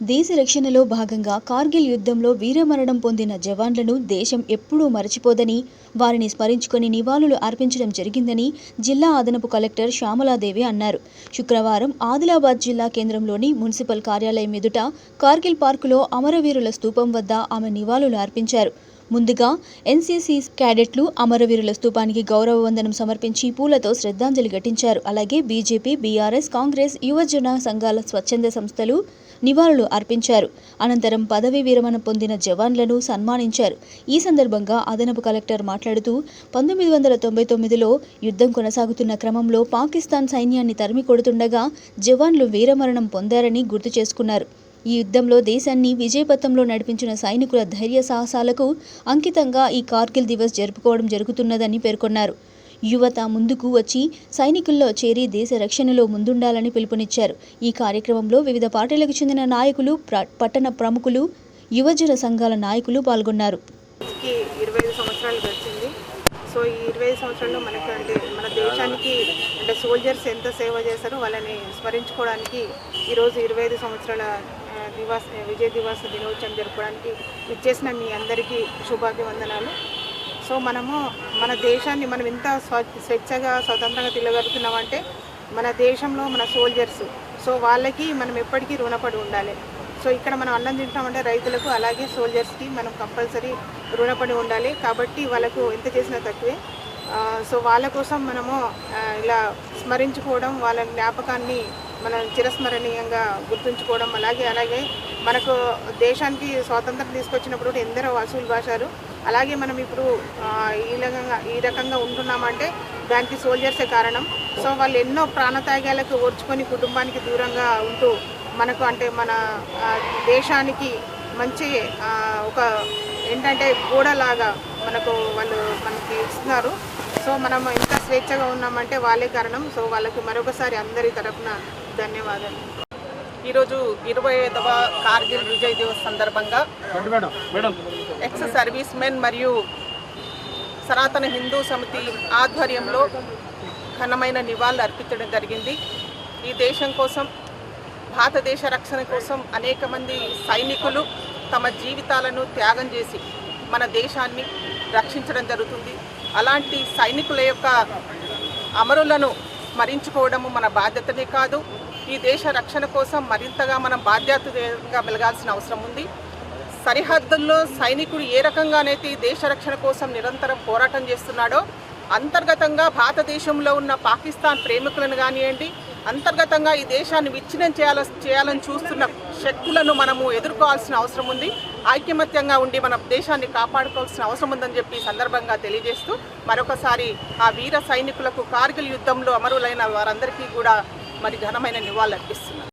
దేశ రక్షణలో భాగంగా కార్గిల్ యుద్ధంలో వీరమరణం పొందిన జవాన్లను దేశం ఎప్పుడూ మరచిపోదని, వారిని స్మరించుకొని నివాళులు అర్పించడం జరిగిందని జిల్లా అదనపు కలెక్టర్ శ్యామలాదేవి అన్నారు. శుక్రవారం ఆదిలాబాద్ జిల్లా కేంద్రంలోని మున్సిపల్ కార్యాలయం ఎదుట కార్గిల్ పార్కులో అమరవీరుల స్తూపం వద్ద ఆమె నివాళులు అర్పించారు. ముందుగా ఎన్సీసీ క్యాడెట్లు అమరవీరుల స్తూపానికి గౌరవ వందనం సమర్పించి పూలతో శ్రద్ధాంజలి ఘటించారు. అలాగే బీజేపీ, బీఆర్ఎస్, కాంగ్రెస్, యువజన సంఘాల స్వచ్ఛంద సంస్థలు నివాళులు అర్పించారు. అనంతరం పదవీ విరమణ పొందిన జవాన్లను సన్మానించారు. ఈ సందర్భంగా అదనపు కలెక్టర్ మాట్లాడుతూ 1999లో యుద్ధం కొనసాగుతున్న క్రమంలో పాకిస్తాన్ సైన్యాన్ని తరిమి కొడుతుండగా జవాన్లు వీరమరణం పొందారని గుర్తు చేసుకున్నారు. ఈ యుద్ధంలో దేశాన్ని విజయపథంలో నడిపించిన సైనికుల ధైర్య సాహసాలకు అంకితంగా ఈ కార్గిల్ దివస్ జరుపుకోవడం జరుగుతున్నదని పేర్కొన్నారు. యువత ముందుకు వచ్చి సైనికుల్లో చేరి దేశ రక్షణలో ముందుండాలని పిలుపునిచ్చారు. ఈ కార్యక్రమంలో వివిధ పార్టీలకు చెందిన నాయకులు, పట్టణ ప్రముఖులు, యువజన సంఘాల నాయకులు పాల్గొన్నారు. 25 సంవత్సరాలు గడిచింది. సో ఈ 25 సంవత్సరాల్లో మనకి మన దేశానికి సోల్జర్స్ ఎంత సేవ చేశారో వాళ్ళని స్మరించుకోవడానికి ఈరోజు 25 సంవత్సరాల విజయ్ దివస్ దినోత్సవం జరుపుకోవడానికి ఇచ్చేసిన మీ అందరికీ శుభాభివందనాలు. సో మనము మన దేశాన్ని మనం ఇంత స్వేచ్ఛగా స్వతంత్రంగా తిరగలుగుతున్నామంటే మన దేశంలో మన సోల్జర్స్, సో వాళ్ళకి మనం ఎప్పటికీ రుణపడి ఉండాలి. సో ఇక్కడ మనం అన్నం తింటామంటే రైతులకు, అలాగే సోల్జర్స్కి మనం కంపల్సరీ రుణపడి ఉండాలి. కాబట్టి వాళ్ళకు ఎంత చేసినా తక్కువే. సో వాళ్ళ కోసం మనము ఇలా స్మరించుకోవడం, వాళ్ళ జ్ఞాపకాన్ని మనం చిరస్మరణీయంగా గుర్తుంచుకోవడం, అలాగే మనకు దేశానికి స్వాతంత్రం తీసుకొచ్చినప్పుడు ఎందరో అసూలు భాషారు. అలాగే మనం ఇప్పుడు ఈ రకంగా ఉంటున్నామంటే దానికి సోల్జర్సే కారణం. సో వాళ్ళు ఎన్నో ప్రాణత్యాగాలకు ఓర్చుకొని కుటుంబానికి దూరంగా ఉంటూ మనకు మన దేశానికి మంచి ఒక ఏంటంటే గోడలాగా వాళ్ళు మనకి ఇస్తున్నారు. సో మనం ఎంత స్వేచ్ఛగా ఉన్నామంటే వాళ్ళే కారణం. సో వాళ్ళకి మరొకసారి అందరి తరఫున ధన్యవాదాలు. ఈరోజు 25వ కార్గిల్ విజయ్ దివస్ సందర్భంగా ఎక్స్ సర్వీస్ మెన్ మరియు సనాతన హిందూ సమితి ఆధ్వర్యంలో ఘనమైన నివాళులు అర్పించడం జరిగింది. ఈ దేశం కోసం, భారతదేశ రక్షణ కోసం అనేక మంది సైనికులు తమ జీవితాలను త్యాగం చేసి మన దేశాన్ని రక్షించడం జరుగుతుంది. అలాంటి సైనికుల యొక్క అమరులను స్మరించుకోవడము మన బాధ్యతనే కాదు, ఈ దేశ రక్షణ కోసం మరింతగా మనం బాధ్యతగా మెలగాల్సిన అవసరం ఉంది. సరిహద్దుల్లో సైనికుడు ఏ రకంగానైతే ఈ దేశ రక్షణ కోసం నిరంతరం పోరాటం చేస్తున్నాడో, అంతర్గతంగా భారతదేశంలో ఉన్న పాకిస్తాన్ ప్రేమికులను కానివ్వండి, అంతర్గతంగా ఈ దేశాన్ని విచ్ఛిన్నం చేయాలని చూస్తున్న శక్తులను మనము ఎదుర్కోవాల్సిన అవసరం ఉంది. ఐకమత్యంగా ఉండి మన దేశాన్ని కాపాడుకోవాల్సిన అవసరం ఉందని చెప్పి సందర్భంగా తెలియజేస్తూ మరొకసారి ఆ వీర సైనికులకు, కార్గిల్ యుద్ధంలో అమరులైన వారందరికీ కూడా ఘనమైన నివాళులు అర్పిస్తున్నారు.